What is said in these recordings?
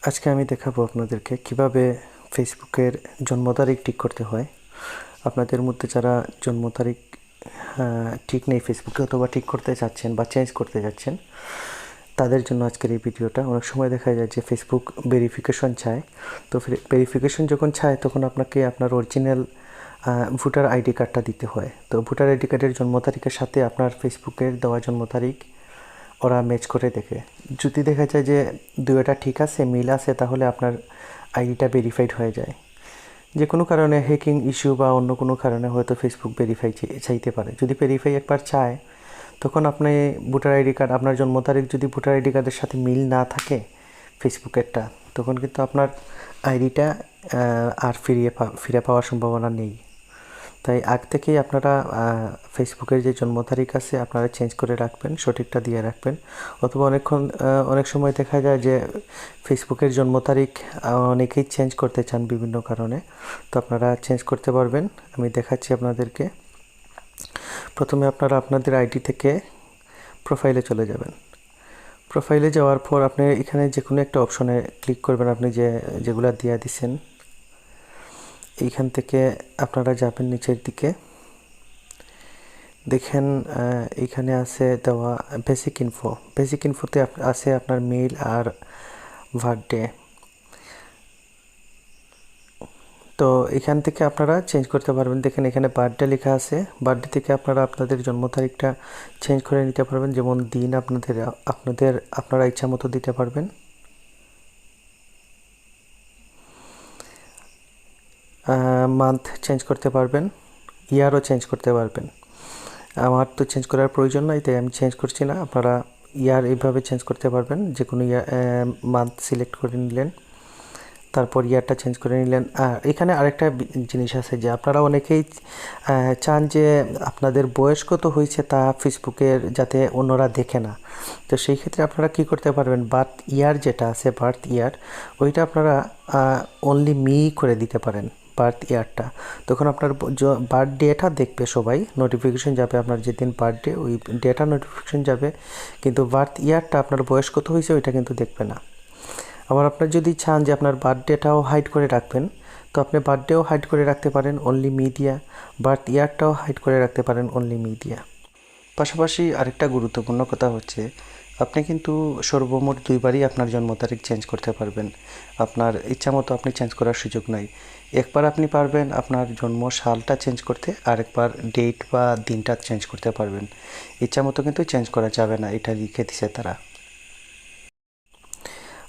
আজকে আমি দেখাবো আপনাদেরকে কিভাবে ফেসবুকের জন্ম তারিখ ঠিক করতে হয়। আপনাদের মধ্যে যারা জন্ম তারিখ ঠিক নেই ফেসবুকে অথবা ঠিক করতে চাচ্ছেন বা চেঞ্জ করতে যাচ্ছেন, তাদের জন্য আজকের এই ভিডিওটা। অনেক সময় দেখা যায় যে ফেসবুক ভেরিফিকেশন চায়। তো ভেরিফিকেশন যখন চায় তখন আপনাকে আপনার অরিজিনাল ভোটার আইডি কার্ডটা দিতে হয়। তো ভোটার আইডি কার্ডের জন্ম তারিখের সাথে আপনার ফেসবুকের দেওয়া জন্ম তারিখ ওরা ম্যাচ করে দেখে। যদি দেখা যায় যে দুইটা ঠিক আছে, মিল আছে, তাহলে আপনার আইডিটা ভেরিফাইড হয়ে যায়। যে কোনো কারণে হ্যাকিং ইস্যু বা অন্য কোনো কারণে হয়তো ফেসবুক ভেরিফাই চাইতে পারে। যদি ভেরিফাই একবার চায়, তখন আপনি ভোটার আইডি কার্ড, আপনার জন্ম তারিখ যদি ভোটার আইডি কার্ডের সাথে মিল না থাকে ফেসবুকেরটা, তখন কিন্তু আপনার আইডিটা আর ফিরে পাওয়ার সম্ভাবনা নেই। তাই আগ থেকেই আপনারা ফেসবুকের যে জন্ম তারিখ আছে আপনারা চেঞ্জ করে রাখবেন, সঠিকটা দিয়ে রাখবেন। অথবা অনেক সময় দেখা যায় যে ফেসবুকের জন্ম তারিখ অনেকেই চেঞ্জ করতে চান বিভিন্ন কারণে। তো আপনারা চেঞ্জ করতে পারবেন। আমি দেখাচ্ছি আপনাদেরকে। প্রথমে আপনারা আপনাদের আইডি থেকে প্রোফাইলে চলে যাবেন। প্রোফাইলে যাওয়ার পর আপনি এখানে যে কোনো একটা অপশনে ক্লিক করবেন। আপনি যেগুলা দিয়ে দিচ্ছেন, এইখান থেকে আপনারা যাবেন নিচের দিকে। দেখেন এইখানে আছে দেওয়া বেসিক ইনফো। বেসিক ইনফোতে আছে আপনার মেল আর বার্থডে। তো এখান থেকে আপনারা চেঞ্জ করতে পারবেন। দেখেন এখানে বার্থডে লেখা আছে। বার্থডে থেকে আপনারা আপনাদের জন্ম তারিখটা চেঞ্জ করে নিতে পারবেন। যেমন দিন আপনারা ইচ্ছা মতো দিতে পারবেন। মান্থ চেঞ্জ করতে পারবেন, ইয়ারও চেঞ্জ করতে পারবেন। আমার তো চেঞ্জ করার প্রয়োজন নাই, তাই আমি চেঞ্জ করছি না। আপনারা ইয়ার এইভাবে চেঞ্জ করতে পারবেন। যে কোনো মান্থ সিলেক্ট করে নিলেন, তারপর ইয়ারটা চেঞ্জ করে নিলেন। আর এখানে আরেকটা জিনিস আছে যে আপনারা অনেকেই চান যে আপনাদের বয়স কত হয়েছে তা ফেসবুকের যাতে অন্যরা দেখে না। তো সেই ক্ষেত্রে আপনারা কি করতে পারবেন, বার্থ ইয়ার যেটা আছে, বার্থ ইয়ার, ওইটা আপনারা অনলি মি করে দিতে পারেন বার্থ ইয়ারটা। তখন আপনার বার্থ ডেটা দেখবে সবাই, নোটিফিকেশন যাবে আপনার যেদিন বার্থডে, ওই ডেটা নোটিফিকেশন যাবে, কিন্তু বার্থ ইয়ারটা আপনার বয়স কত হয়েছে ওইটা কিন্তু দেখবে না। আবার আপনার যদি চান যে আপনার বার্থডেটাও হাইড করে রাখবেন, তো আপনি বার্থডেও হাইড করে রাখতে পারেন অনলি মি দিয়া, বার্থ ইয়ারটাও হাইড করে রাখতে পারেন অনলি মি দিয়া। পাশাপাশি আরেকটা গুরুত্বপূর্ণ কথা হচ্ছে, আপনি কিন্তু সর্বমোট দুইবারই আপনার জন্ম তারিখ চেঞ্জ করতে পারবেন। আপনার ইচ্ছা মতো আপনি চেঞ্জ করার সুযোগ নাই। একবার আপনি পারবেন আপনার জন্ম সালটা চেঞ্জ করতে, আর একবার ডেট বা দিনটা চেঞ্জ করতে পারবেন। ইচ্ছা মতো কিন্তু চেঞ্জ করা যাবে না, এটা লিখে দিছে তারা।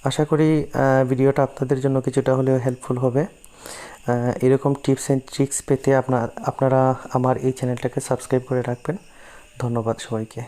আশা করি ভিডিওটা আপনাদের জন্য কিছুটা হলেও হেল্পফুল হবে। এরকম টিপস অ্যান্ড ট্রিক্স পেতে আপনারা আমার এই চ্যানেলটাকে সাবস্ক্রাইব করে রাখবেন। ধন্যবাদ সবাইকে।